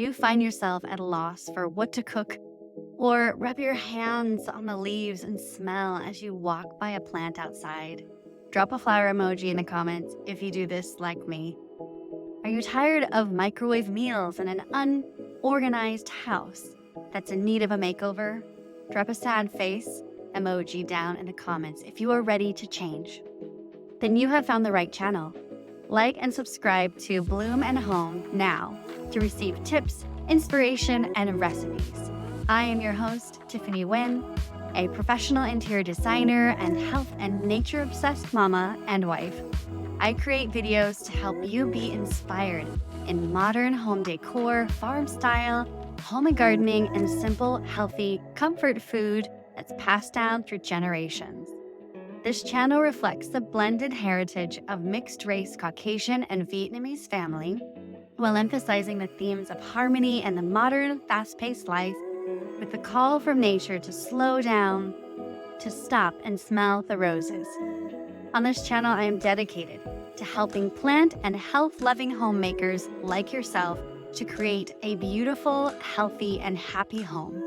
you find yourself at a loss for what to cook, or rub your hands on the leaves and smell as you walk by a plant outside? Drop a flower emoji in the comments if you do this like me. Are you tired of microwave meals and an unorganized house that's in need of a makeover? Drop a sad face emoji down in the comments if you are ready to change. Then you have found the right channel. Like and subscribe to Bloom and Home now to receive tips, inspiration, and recipes. I am your host, Tiffany Nguyen, a professional interior designer and health and nature-obsessed mama and wife. I create videos to help you be inspired in modern home decor, farm style, home and gardening, and simple, healthy, comfort food that's passed down through generations. This channel reflects the blended heritage of mixed-race Caucasian and Vietnamese family, while emphasizing the themes of harmony and the modern, fast-paced life, with the call from nature to slow down, to stop and smell the roses. On this channel, I am dedicated to helping plant and health-loving homemakers like yourself to create a beautiful, healthy, and happy home.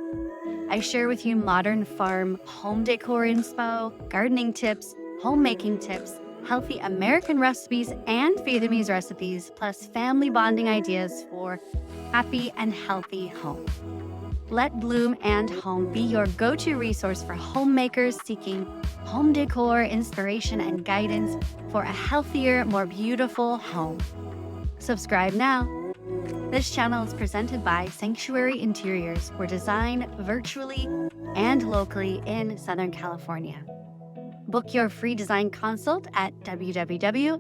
I share with you modern farm home decor inspo, gardening tips, homemaking tips, healthy American recipes and Vietnamese recipes, plus family bonding ideas for happy and healthy home. Let Bloom and Home be your go-to resource for homemakers seeking home decor, inspiration, and guidance for a healthier, more beautiful home. Subscribe now. This channel is presented by Sanctuary Interiors, where design virtually and locally in Southern California. Book your free design consult at www.ocsib.com.